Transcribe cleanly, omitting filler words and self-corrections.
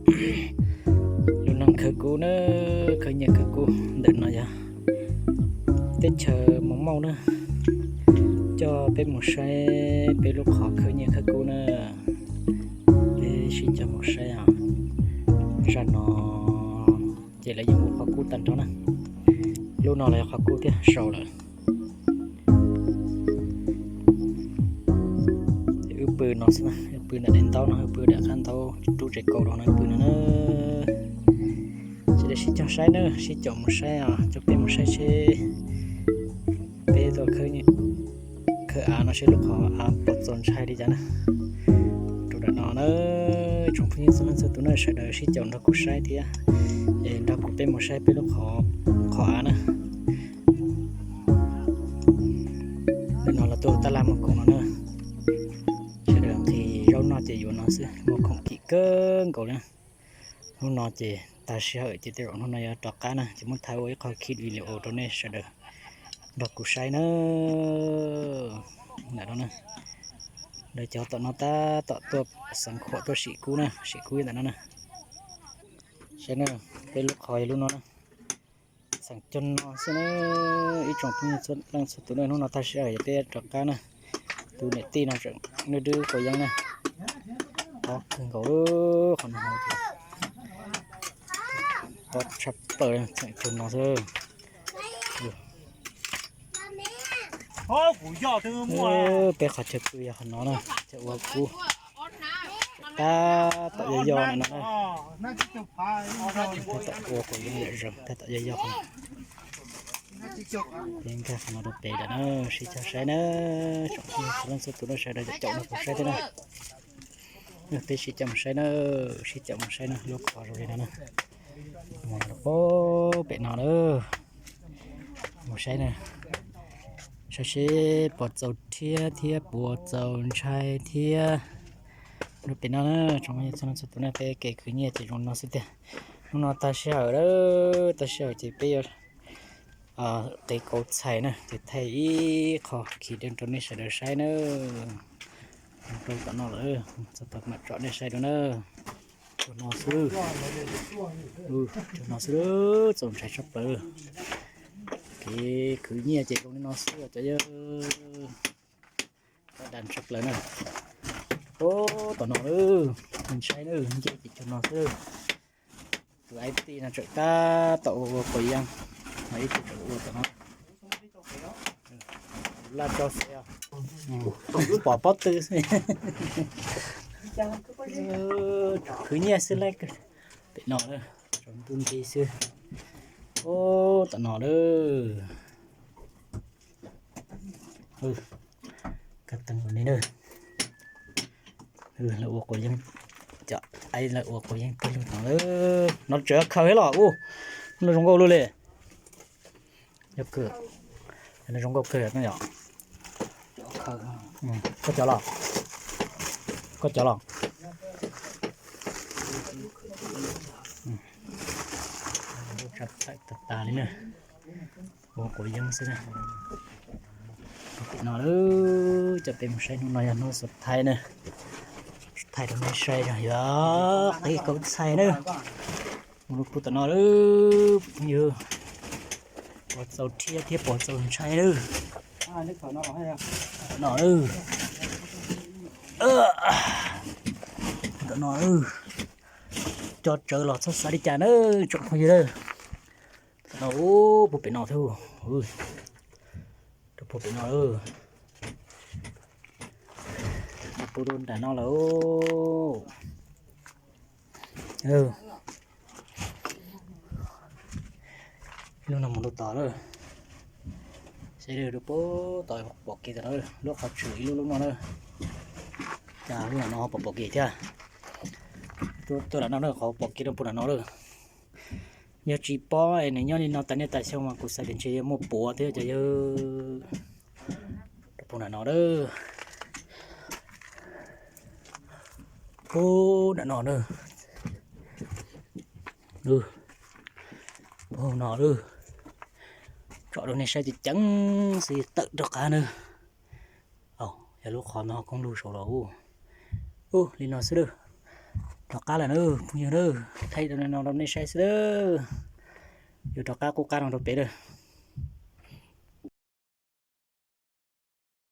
Lúc nằm khởi cú nữa khởi nhẹ khởi cú đợt nào vậy tết chờ mong mau nữa cho bên một xe bên lúc họ khởi nhẹ khởi cú nữa bên xin cho một xe à ra nó chỉ là dùng một khởi cú tận đó nè lúc nào lại khởi cú thế sầu rồiปืนเนาะสินะปืนเด่นเต้าเนาะปืนเดคันเต้าตู้ใจเก่าเนาะปืนนั่นสิได้สิจังใช้เนาะสิจ่อบ่ใช้อ่ะจะเป็นบ่ใช้เชเปตัวเคยนี่คืออ่านเนาะสิลูกขออ่านปดสนใช้ดิจ้ะนะตัวนั้นเนาะจงพิสมันสุดตัวนั้นใช้ได้สิจ่อนักกูใช้ที่อ่ะนักกูเป็นบ่ใช้เป็นลูกขออ่านนะเนาะละตัวตะลามันคงเนาะnó chỉ vô nó sẽ một không kỹ cơn cậu nè nó chỉ ta sẽ ở chỉ tiêu nó này trọc cá nè chỉ muốn thay với coi khi video đó này sẽ được đọc cụ sai nữa này đó nè để cho tụi nó ta tạoตัวสังขตัวสีกูนะสีกูอย่างนั้นนะใช่เนอะเป็นลูกคอยลูกน้องนะสังจนน้องใช่เนอะอีจงพึ่งสุดลังสุดตัวนั้นน้องตาเสียจะได้จอกกันนะตัวเน็ตตีนะจังเนื้อดื้อก็ยังนะก็ถึงเขาคนเขาที่ก็ชับเปิดใส่จนน้องเสือโอ้กูยอดตัวมั่วไปขอเช็คตัวอย่างน้องนะจะว่ากูตาตัดยอๆนะนะแต่ว่ากูยังเหลือจังแต่ตัดยอๆเป็นแค่ขนมตัวเป๊ะนะสิจะใช้นะชอบที่ร้านสุดตัวนั้นใช้ได้จะเจาะนะกูใช้ได้นะเนี่ยเป็นสิจะมาใช้นะสิจะมาใช้นะลูกขอรู้เลยนะมองโป๊ะเป็ดนอนมาใช้นะใช้ปวดเจ้าเทียปวดเจ้าชายเทียดูเป็นนอนชงให้สนุกสุดตัวนั้นไปเก๋คือเนี่ยจะลงนอนสุดเดียวนอนตาเสียวตาเสียวจะไปตีกดใส่นะจะไทยขอขีดเดินตัวนี้ใส่เดินใช้นะตัวกันนอนจะตัดมาเจาะได้ใส่ด้วยนะตัวนอนซื้อตัวนอนซื้อสมใช้ช็อปเปอร์คือเนี่ยจะลงในนอนซื้อจะเยอะดันช็อปเลยนะโอ้ตัวนอนมันใช้นะจะจิตตัวนอนซื้อตัวไอตีนะจุดตาตัวปุ๋ยยังmấy cái chỗ của nó là cho xe bỏ bót tư cứ nhẹ xưa lại bị nọ nữa trong tuôn đi xưa ô tận nọ nữa cắt tầng này nữa là uổng của dân chợ ai là uổng của dân tư nó trở khơi hết rồi nó trong câu luôn liền nhập cửa nó giống gốc cửa nó nhỏ có chó lò chặt tại tập tà đấy nè bộ của dân xưa nè nó nữa chặt tìm say nó này nó sụt thay nè thay nó này say rồi đó thấy có say nữa một phút nó nữa nhưปอดเจ้าเทียปอดเจ้าใช้ดื้อนึกถอนออกให้หน่อยหน่อยจอดเจอหลอดสัตว์ดิจานจอดพอดีเลยโอ้ปุ๊บเป็นหน่อทูปุ๊บเป็นหน่อปุ๊บโดนแต่หน่อแล้วlúc nào muốn tỏ rồi sẽ được bố tỏi bỏ kia rồi lúc học chửi lúc nào nữa chả lúc nào nó bỏ kia chưa tôi là nó khó bỏ kia đâu bố là nó rồi nhớ chỉ bỏ này nhớ đi nó tại sao mà cũng sẽ đến chơi một bố thế cho bố là nó đó bố đã nó nữa bố nó nữa chọn đồ này sai thì chẳng gì tự được cả nữa giờ lúc khó nó không đủ số đâu lên nó sẽ được ดอกกาแล้วเด้อผู้หญิงเด้อไทยตอนน้องดำในใช้เด้ออยู่ดอกกากูการของเราไปเด้อ